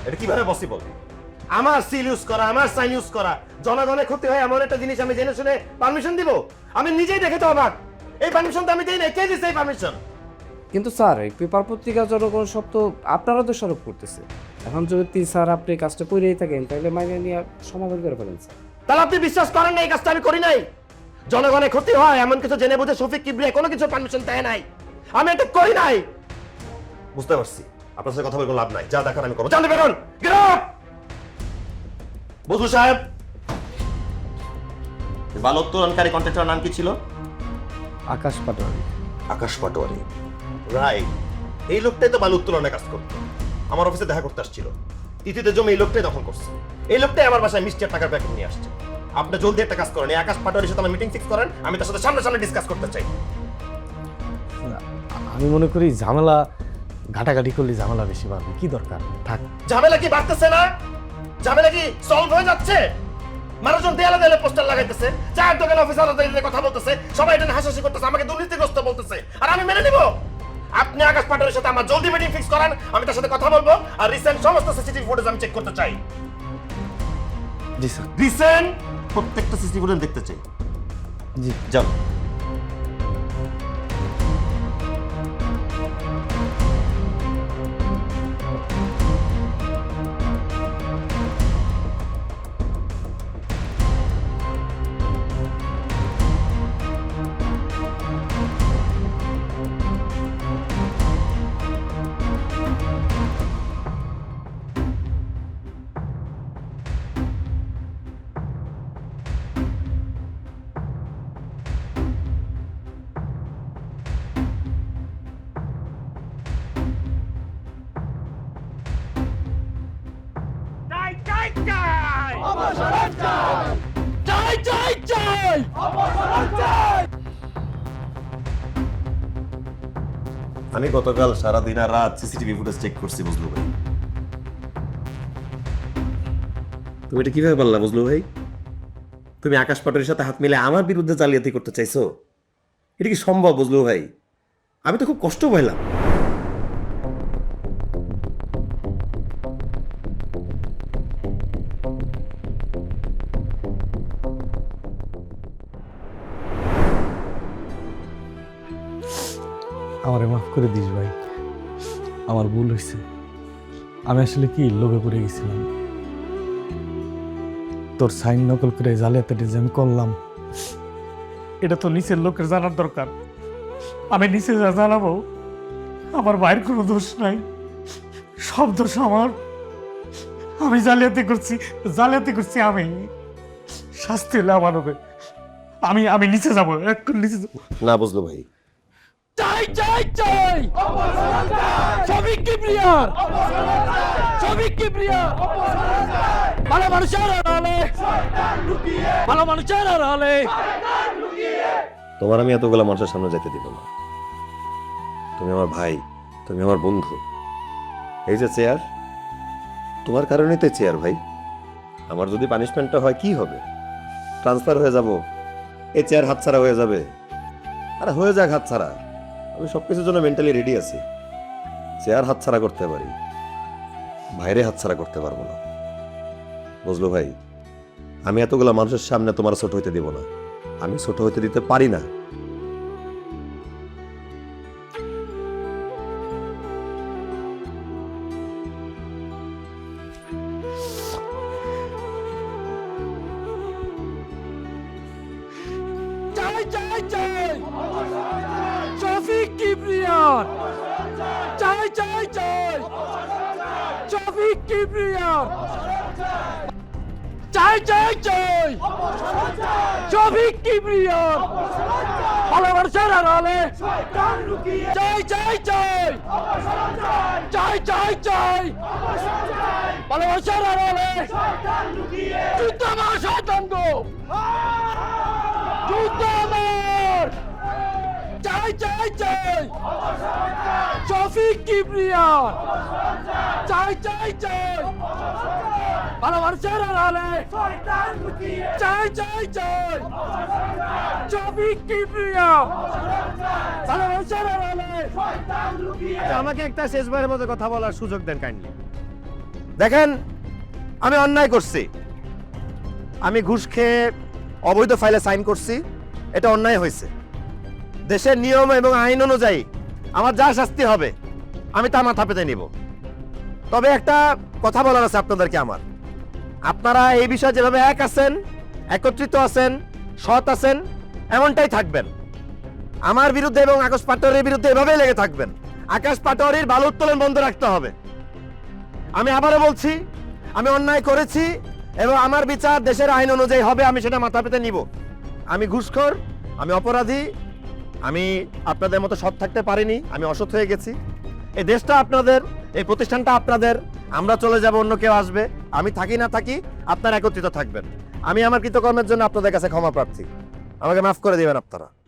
এটা কিভাবে পসিবল? আমার সিল ইউজ করা, আমার সাইন ইউজ করা, জনগণের ক্ষতি হয় এমন একটা জিনিস আমি জেনে শুনে পারমিশন দিব? আমি নিজেই দেখে তো অবাক। এই পারমিশন তো আমি দেই না, কে দিছে এই পারমিশন? কিন্তু স্যার এই পেপার পত্রিকা জনগণ সব তো আপনারা দোষারোপ করতেছে। এখন যদি স্যার আপনি কাজটা করেই থাকেন তাহলে মাইনে নিয়ে সমাধান করে ফেলেন স্যার। তাহলে আপনি বিশ্বাস করেন না এই কাজটা আমি করি নাই? জনগণের ক্ষতি হয় এমন কিছু জেনে বুঝে শফিক কিবরিয়া কোনো কিছু পারমিশন দেয় নাই, আমি এটা করি নাই। বুঝতে পারছি, আপনার সাথে কথা বলে কোনো লাভ নাই, যা দেখার আমি করবো। জানতে পারুন বজলু সাহেব, বালু উত্তোলনকারী কন্ট্রাক্টরের নাম কি ছিল? আকাশ পাটোয়ারি। আকাশ পাটোয়ারি, রাইট। এই লোকটাই তো বালু উত্তোলনের কাজ করতো, আমার অফিসে দেখা করতে আসছিল। তিথিতে জমি এই লোকটাই দখল করছে। এই লোকটাই আমার বাসায় মিষ্টি টাকার প্যাকেট নিয়ে আসছে। আপনি জলদি একটা কাজ করেন, এই আকাশ পাটোয়ারির সাথে আমার মিটিং ফিক্স করেন, আমি তার সাথে সামনে সামনে ডিসকাস করতে চাই। আমি মনে করি ঝামেলা ঘাটাঘাটি করলে ঝামেলা বেশি বাড়বে, কি দরকার থাক। ঝামেলা কি বাড়তেছে না? ঝামেলা কি সলভ হয়ে যাচ্ছে? মানুষজন দেয়ালে দেয়ালে পোস্টার লাগাইতেছে, চায়ের দোকান অফিসারদের কথা বলতেছে, সবাই এটা হাসাহাসি করতেছে, আমাকে দুর্নীতিগ্রস্ত বলতেছে, আর আমি মেনে নিব? আপনি আকাশ পাটোয়ারির সাথে আমার জলদি মিটিং ফিক্স করেন, আমি তার সাথে কথা বলবো, আর রিসেন্ট সমস্ত সিসিটিভি ফুটেজ আমি চেক করতে চাই। জি স্যার। রিসেন্ট প্রত্যেকটা সিসিটিভি ফুটেজ দেখতে চাই। জি যাও। আমি গতকাল সারাদিন আর রাত সিসিটিভি ফুটেজ চেক করছি বুঝলু ভাই। তুমি এটা কিভাবে পারলা বুঝলু ভাই? তুমি আকাশ পাটোয়ারির সাথে হাত মিলে আমার বিরুদ্ধে জালিয়াতি করতে চাইছো? এটা কি সম্ভব বুঝলু ভাই? আমি তো খুব কষ্ট পাইলাম। আমারে মাফ করে দিস ভাই, আমার ভুল হয়েছে। আমি আসলে কি লোভে পড়ে গেছিলাম, তোর সাইন নকল করে জালিয়াতিটা যে আমি করলাম এটা তো নিচের লোকের জানার দরকার। আমি নিচে যা জানাবো, আমার ভাইয়ের কোনো দোষ নাই, সব দোষ আমার। আমি জালিয়াতি করছি আমি। শাস্তি হলে আমার হবে। আমি নিচে যাবো, একটু নিচে যাবো। না বুঝলু ভাই, চাই চাই চাই শফিক কিবরিয়ার ভালো মানুষের আড়ালে ভালো মানুষের আড়ালে তোমার আমি এতগুলো মানুষের সামনে যেতে দিব না। তুমি আমার ভাই, তুমি আমার বন্ধু। এই যে চেয়ার, তোমার কারণেই তো চেয়ার ভাই। আমার যদি পানিশমেন্টটা হয় কি হবে? ট্রান্সফার হয়ে যাব, এই চেয়ার হাতছাড়া হয়ে যাবে। আরে হয়ে যাক হাতছাড়া, আমি সবকিছুর জন্য মেন্টালি রেডি আছি। চেয়ার হাতছাড়া করতে পারি, বাইরে হাতছাড়া করতে পারবো না বুঝলো ভাই। আমি এতগুলা মানুষের সামনে তোমার ছোট হইতে দিব না, আমি ছোট হইতে দিতে পারি না। চাই চাই চাই শফিক কিবরিয়ার চাই চাই চাই শফিক কিবরিয়ার চাই চাই চাই শফিক কিবরিয়ার ভালো মানুষের আড়ালে চাই চাই চাই চাই চাই চাই ভালো মানুষের আড়ালে যুদ্ধ আমার শয়তান গো, যুদ্ধ আমার। চাই চাই চাই শফিক কিবরিয়ার চাই চাই চাই ভালো মানুষের আড়ালে চাই চাই চাই শফিক কিবরিয়ার ভালো মানুষের আড়ালে। আমাকে একটা শেষবারের মতো কথা বলার সুযোগ দেন কাইন্ডলি। দেখেন, আমি অন্যায় করছি, আমি ঘুষ খেয়ে অবৈধ ফাইলে সাইন করছি, এটা অন্যায় হয়েছে। দেশের নিয়ম এবং আইন অনুযায়ী আমার যা শাস্তি হবে আমি তা মাথা পেতে নিব। তবে একটা কথা বলার আছে আপনাদেরকে আমার, আপনারা এই বিষয়ে যেভাবে এক আছেন, একত্রিত আছেন, সৎ আছেন, এমনটাই থাকবেন। আমার বিরুদ্ধে এবং আকাশ পাটোয়ারির বিরুদ্ধে এভাবেই লেগে থাকবেন। আকাশ পাটোয়ারির বালু উত্তোলন বন্ধ রাখতে হবে। আমি আবারও বলছি, আমি অন্যায় করেছি এবং আমার বিচার দেশের আইন অনুযায়ী হবে, আমি সেটা মাথা পেতে নিব। আমি ঘুষখোর, আমি অপরাধী, আমি আপনাদের মতো সৎ থাকতে পারিনি, আমি অসৎ হয়ে গেছি। এই দেশটা আপনাদের, এই প্রতিষ্ঠানটা আপনাদের, আমরা চলে যাব, অন্য কেউ আসবে। আমি থাকি না থাকি, আপনারা একত্রিত থাকবেন। আমি আমার কৃতকর্মের জন্য আপনাদের কাছে ক্ষমা প্রার্থী, আমাকে মাফ করে দিবেন আপনারা।